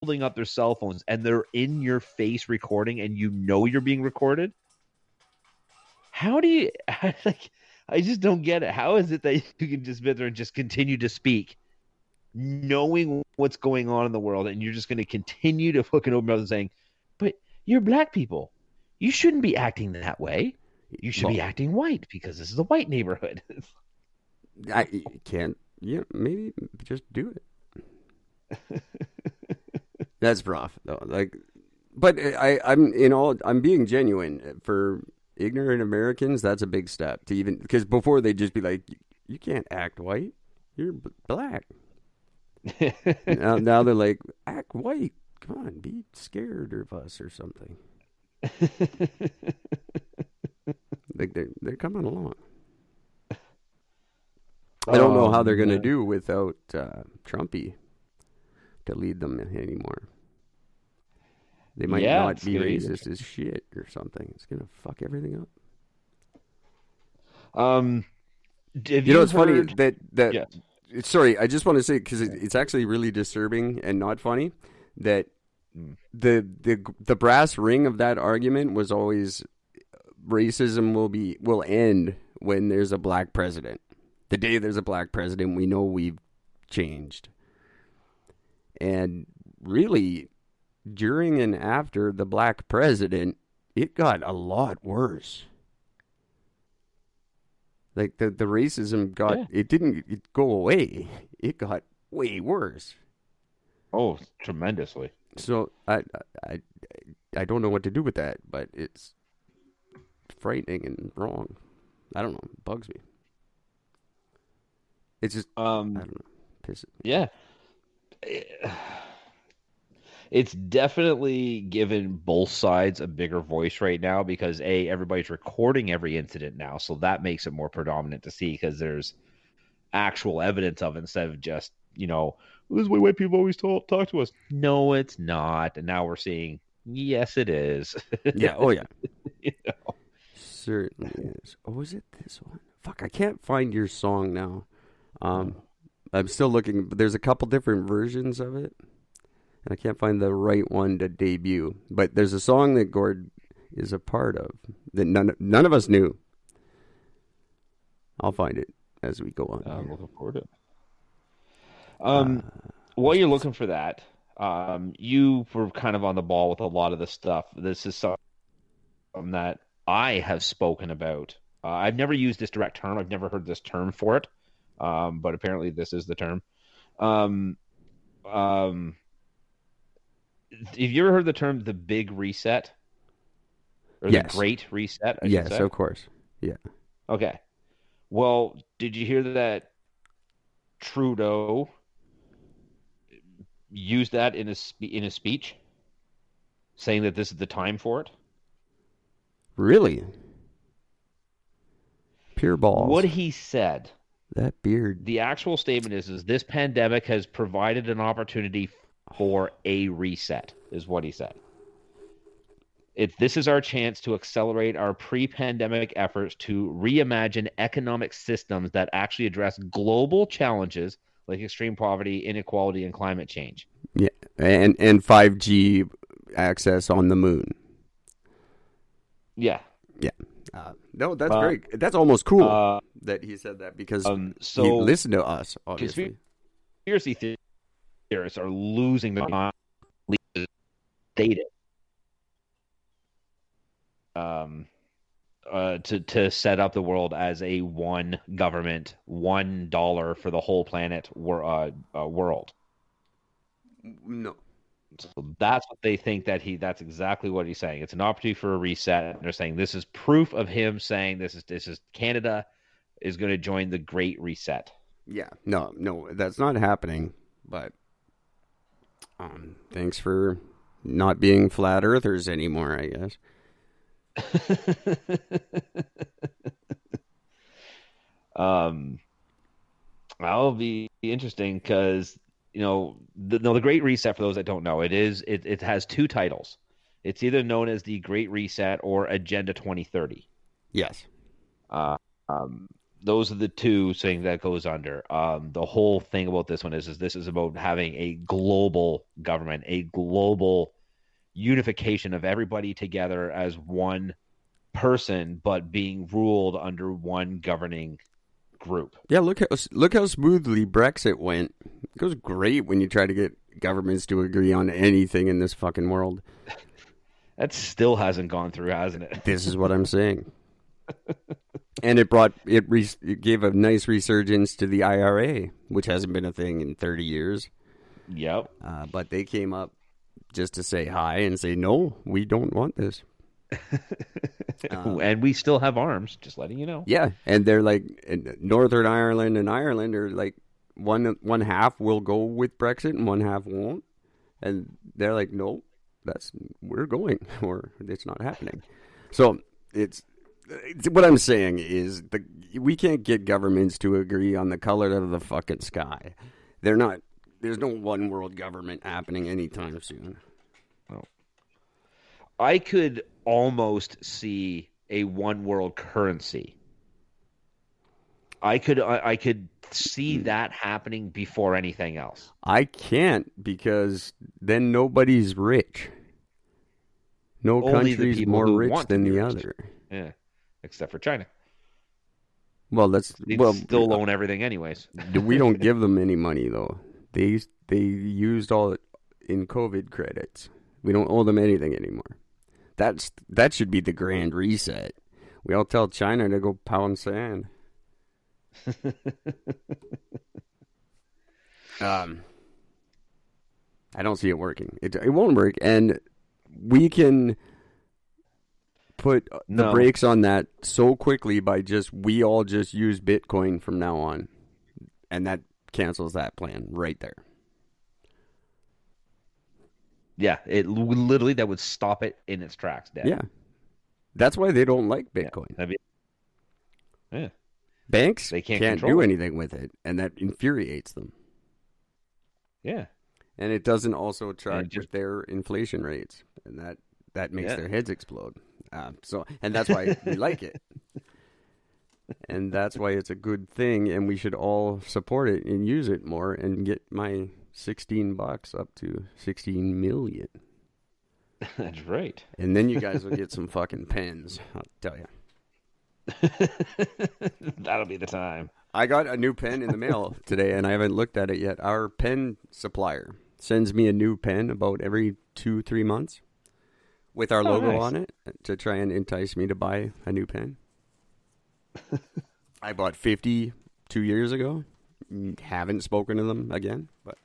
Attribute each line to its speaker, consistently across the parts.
Speaker 1: holding up their cell phones and they're in your face recording, and you know you're being recorded. How do you like? I just don't get it. How is it that you can just sit there and just continue to speak, knowing what's going on in the world, and you're just going to continue to fucking open up and saying, "But you're black people. You shouldn't be acting that way. You should be acting white because this is a white neighborhood."
Speaker 2: I can't. Yeah, maybe just do it. That's rough though. Like, but I'm being genuine. For ignorant Americans, that's a big step to even, because before they'd just be like, you can't act white. You're black. now they're like, act white. Come on, be scared of us or something. Like they're coming along. I don't know how they're going to do without Trumpy to lead them anymore. They might not be racist as shit or something. It's going to fuck everything up. It's funny that sorry, I just want to say, because it's actually really disturbing and not funny, that the brass ring of that argument was always racism will end when there's a black president. The day there's a black president, we know we've changed. And really, during and after the black president, it got a lot worse. Like the racism it didn't go away. It got way worse.
Speaker 1: Oh, tremendously.
Speaker 2: So I don't know what to do with that, but it's frightening and wrong. I don't know. It bugs me. It's just I don't know. Piss it.
Speaker 1: Yeah. It's definitely given both sides a bigger voice right now because everybody's recording every incident now, so that makes it more predominant to see because there's actual evidence of it instead of just, this is the way white people always talk to us. No, it's not. And now we're seeing, yes, it is.
Speaker 2: Yeah. Oh, yeah. Certainly is. Oh, is it this one? Fuck, I can't find your song now. I'm still looking, but there's a couple different versions of it, and I can't find the right one to debut. But there's a song that Gord is a part of that none of us knew. I'll find it as we go on.
Speaker 1: I'm looking forward to it. While you're looking for that, you were kind of on the ball with a lot of the stuff. This is something that I have spoken about. I've never used this direct term. I've never heard this term for it. But apparently this is the term. Have you ever heard the term the big reset? Or
Speaker 2: yes.
Speaker 1: The great reset?
Speaker 2: Yes, of course. Yeah.
Speaker 1: Okay. Well, did you hear that Trudeau used that in a speech, saying that this is the time for it?
Speaker 2: Really? Pure balls.
Speaker 1: What he said.
Speaker 2: That beard.
Speaker 1: The actual statement is this pandemic has provided an opportunity for a reset, is what he said. This is our chance to accelerate our pre-pandemic efforts to reimagine economic systems that actually address global challenges like extreme poverty, inequality, and climate change.
Speaker 2: Yeah, and 5G access on the moon.
Speaker 1: Yeah.
Speaker 2: Yeah. No, that's great. That's almost cool that he said that because he listened to us, obviously.
Speaker 1: Conspiracy theorists are losing their mind data to set up the world as a one government, $1 for the whole planet world.
Speaker 2: No.
Speaker 1: So that's what they think that's exactly what he's saying. It's an opportunity for a reset. And they're saying this is proof of him saying this is Canada is going to join the Great Reset.
Speaker 2: Yeah. No, that's not happening. But thanks for not being flat earthers anymore, I guess.
Speaker 1: That'll be interesting because the Great Reset, for those that don't know, it has two titles. It's either known as the Great Reset or Agenda 2030.
Speaker 2: Yes.
Speaker 1: those are the two things that goes under. The whole thing about this one is this is about having a global government, a global unification of everybody together as one person, but being ruled under one governing group.
Speaker 2: Yeah, look how smoothly Brexit went. It goes great when you try to get governments to agree on anything in this fucking world.
Speaker 1: That still hasn't gone through, hasn't it?
Speaker 2: This is what I'm saying. And it gave a nice resurgence to the IRA, which hasn't been a thing in 30 years.
Speaker 1: Yep.
Speaker 2: But they came up just to say hi and say, no, we don't want this.
Speaker 1: And we still have arms, just letting you know.
Speaker 2: Yeah, and they're like, Northern Ireland and Ireland are like, one half will go with Brexit and one half won't. And they're like, no, we're going, or it's not happening. So it's what I'm saying is we can't get governments to agree on the color of the fucking sky. There's no one world government happening anytime soon.
Speaker 1: Well, I could almost see a one world currency. I could see that happening before anything else.
Speaker 2: I can't, because then nobody's rich. No country's more rich than the other.
Speaker 1: Yeah, except for China.
Speaker 2: Well,
Speaker 1: they still own everything anyways.
Speaker 2: We don't give them any money though. They used all it in COVID credits. We don't owe them anything anymore. That should be the grand reset. We all tell China to go pound sand. I don't see it working. It won't work, and we can put the brakes on that so quickly by we all just use Bitcoin from now on, and that cancels that plan right there.
Speaker 1: Yeah, it literally that would stop it in its tracks. Dad.
Speaker 2: Yeah, that's why they don't like Bitcoin.
Speaker 1: Yeah.
Speaker 2: Banks can't do anything with it, and that infuriates them.
Speaker 1: Yeah.
Speaker 2: And it doesn't also track with their inflation rates, and that makes their heads explode. And that's why we like it. And that's why it's a good thing, and we should all support it and use it more and get my $16 up to 16 million.
Speaker 1: That's right.
Speaker 2: And then you guys will get some fucking pens, I'll tell you.
Speaker 1: That'll be the time.
Speaker 2: I got a new pen in the mail today, and I haven't looked at it yet. Our pen supplier sends me a new pen about every 2-3 months with our logo on it to try and entice me to buy a new pen. I bought 50 2 years ago. Haven't spoken to them again, but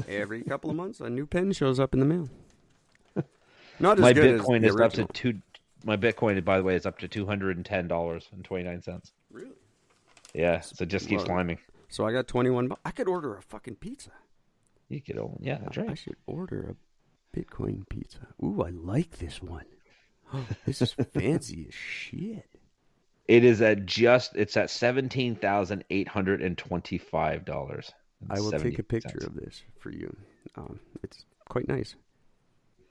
Speaker 2: every couple of months a new pen shows up in the mail. Not as
Speaker 1: my
Speaker 2: good
Speaker 1: Bitcoin
Speaker 2: as
Speaker 1: is up to My Bitcoin, by the way, is up to $210.29.
Speaker 2: Really?
Speaker 1: Yeah, so it just keeps climbing.
Speaker 2: So I got 21 bucks. I could order a fucking pizza.
Speaker 1: You could, yeah, that's right.
Speaker 2: I should order a Bitcoin pizza. Ooh, I like this one. Oh, this is fancy as shit.
Speaker 1: It is at $17,825.
Speaker 2: I will take a picture of this for you. It's quite nice.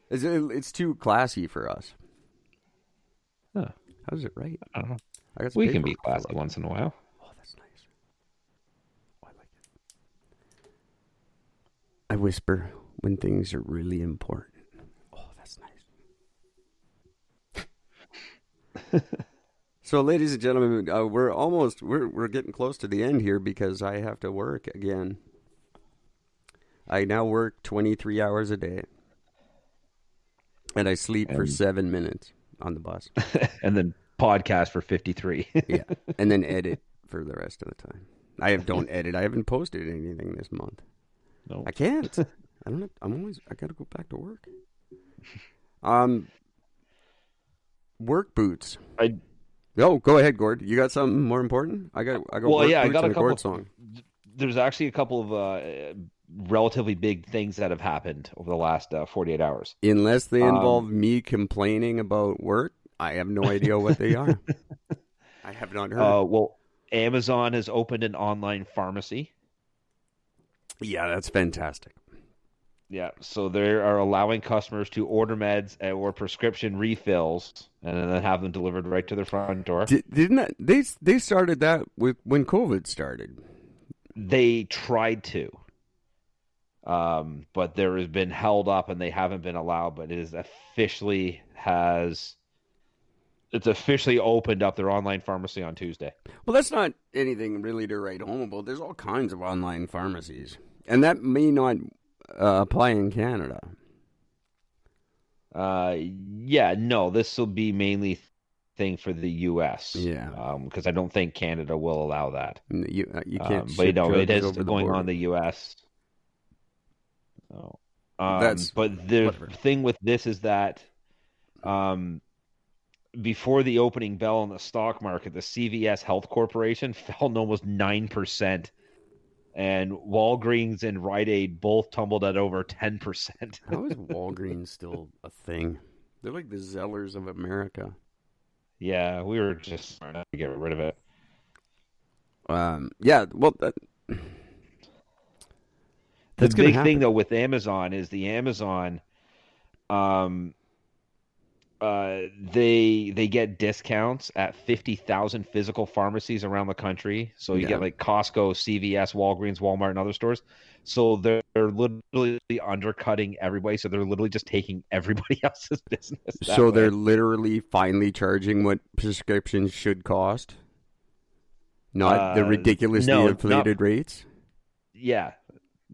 Speaker 2: It's too classy for us.
Speaker 1: Huh.
Speaker 2: How's it right?
Speaker 1: I don't know. We can be classy once in a while.
Speaker 2: Oh, that's nice. Oh, I like it. I whisper when things are really important. Oh, that's nice. So, ladies and gentlemen, we're getting close to the end here because I have to work again. I now work 23 hours a day, and I sleep for 7 minutes on the bus,
Speaker 1: and then podcast for 53.
Speaker 2: Yeah, and then edit for the rest of the time. Don't edit. I haven't posted anything this month.
Speaker 1: No,
Speaker 2: I can't. I don't. I got to go back to work. Work boots. Oh, go ahead, Gord. You got something more important? I got.
Speaker 1: I got a couple. Song. There's actually a couple of relatively big things that have happened over the last 48 hours.
Speaker 2: Unless they involve me complaining about work, I have no idea what they are. I have not heard.
Speaker 1: Well, Amazon has opened an online pharmacy.
Speaker 2: Yeah, that's fantastic.
Speaker 1: Yeah, so they are allowing customers to order meds or prescription refills and then have them delivered right to their front door.
Speaker 2: Didn't that, they started that with when COVID started?
Speaker 1: They tried to, but there has been held up and they haven't been allowed. But it's officially opened up their online pharmacy on Tuesday.
Speaker 2: Well, that's not anything really to write home about. There's all kinds of online pharmacies, and that may not apply in Canada.
Speaker 1: Yeah, no, this will be mainly thing for the U.S.
Speaker 2: Yeah,
Speaker 1: because I don't think Canada will allow that.
Speaker 2: You can't.
Speaker 1: But it is going on the U.S. So, but the thing with this is that, before the opening bell on the stock market, the CVS Health Corporation fell almost 9%. And Walgreens and Rite Aid both tumbled at over 10%.
Speaker 2: How is Walgreens still a thing? They're like the Zellers of America.
Speaker 1: Yeah, we were just trying to get rid of it.
Speaker 2: Yeah, well,
Speaker 1: the big thing though with Amazon is the Amazon, they get discounts at 50,000 physical pharmacies around the country. So you get like Costco, CVS, Walgreens, Walmart, and other stores. So they're literally undercutting everybody. So they're literally just taking everybody else's business.
Speaker 2: So they're literally finally charging what prescriptions should cost, not the ridiculously inflated rates.
Speaker 1: Yeah.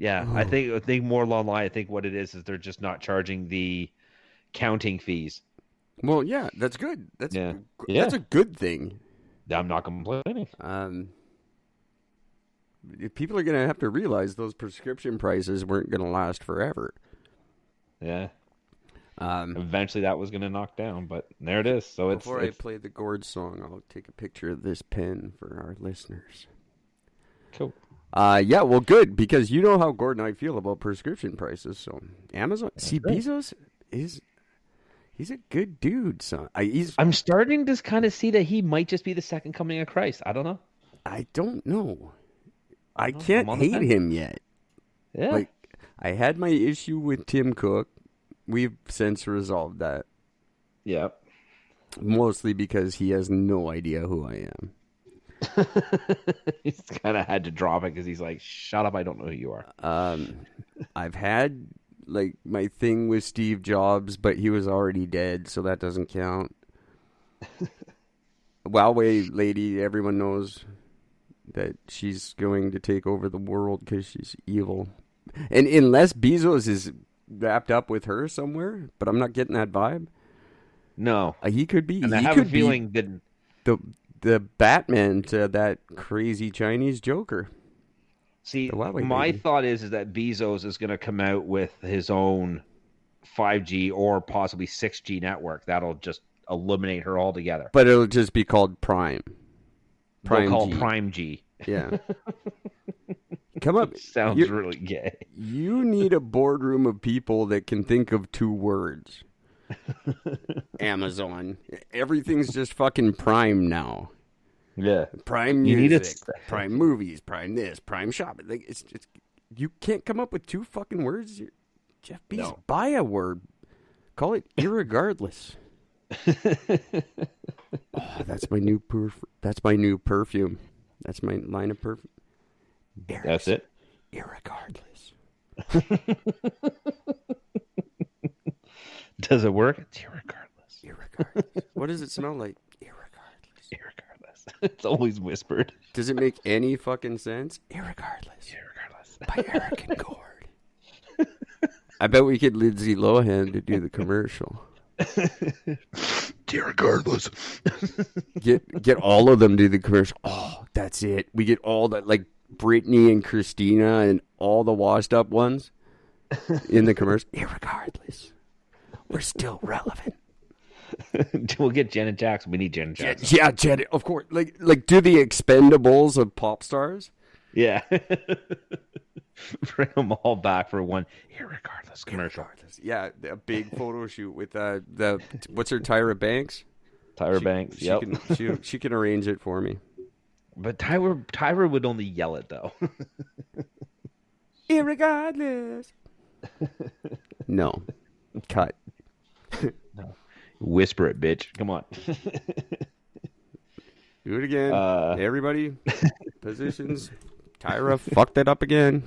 Speaker 1: Oh. I think more along the line. I think what it is they're just not charging the counting fees.
Speaker 2: Well, yeah, that's good. That's a good thing.
Speaker 1: I'm not complaining.
Speaker 2: People are going to have to realize those prescription prices weren't going to last forever.
Speaker 1: Yeah. Eventually that was going to knock down, but there it is. So
Speaker 2: Before I play the Gord song, I'll take a picture of this pen for our listeners.
Speaker 1: Cool.
Speaker 2: Yeah, well, good, because you know how Gord and I feel about prescription prices. So Amazon, Bezos he's a good dude, son.
Speaker 1: I'm starting to kind of see that he might just be the second coming of Christ. I don't know.
Speaker 2: I don't know. I can't hate him yet.
Speaker 1: Yeah.
Speaker 2: Like, I had my issue with Tim Cook. We've since resolved that.
Speaker 1: Yeah.
Speaker 2: Mostly because he has no idea who I am.
Speaker 1: He's kind of had to drop it because he's like, shut up, I don't know who you are.
Speaker 2: I've had like my thing with Steve Jobs, but he was already dead, so that doesn't count. Huawei lady, everyone knows that she's going to take over the world because she's evil. And unless Bezos is wrapped up with her somewhere, but I'm not getting that vibe.
Speaker 1: No.
Speaker 2: He could be.
Speaker 1: And I have a feeling that
Speaker 2: the Batman to that crazy Chinese Joker.
Speaker 1: See, my thought is that Bezos is going to come out with his own 5G or possibly 6G network. That'll just eliminate her altogether.
Speaker 2: But it'll just be called Prime.
Speaker 1: They'll call it Prime G.
Speaker 2: Yeah. Come up.
Speaker 1: Sounds really gay.
Speaker 2: You need a boardroom of people that can think of 2 words. Amazon. Everything's just fucking Prime now.
Speaker 1: Yeah.
Speaker 2: Prime music, Prime movies, Prime this, Prime shopping. Like, it's you can't come up with 2 fucking words. Jeff Bezos, buy a word. Call it irregardless. That's my new perfume. That's my line of perfume.
Speaker 1: That's it.
Speaker 2: Irregardless.
Speaker 1: Does it work? It's irregardless.
Speaker 2: Irregardless. What does it smell like? Irregardless.
Speaker 1: Irregardless. It's always whispered.
Speaker 2: Does it make any fucking sense? Irregardless.
Speaker 1: Irregardless.
Speaker 2: By Eric and Gord. I bet we get Lindsay Lohan to do the commercial.
Speaker 1: Irregardless.
Speaker 2: Get all of them to do the commercial. Oh, that's it. We get all that, like Britney and Christina and all the washed up ones in the commercial. Irregardless. We're still relevant.
Speaker 1: We'll get Janet Jackson. We need Janet Jackson.
Speaker 2: Yeah, Janet, of course. Like do the Expendables of pop stars.
Speaker 1: Yeah. Bring them all back for one irregardless commercial.
Speaker 2: Irregardless. Yeah, a big photo shoot with the what's her, Tyra Banks?
Speaker 1: Banks. Yep.
Speaker 2: She can arrange it for me.
Speaker 1: But Tyra would only yell it though.
Speaker 2: Irregardless. No. Cut.
Speaker 1: No. Whisper it, bitch. Come on.
Speaker 2: Do it again. Everybody, positions. Tyra fucked it up again.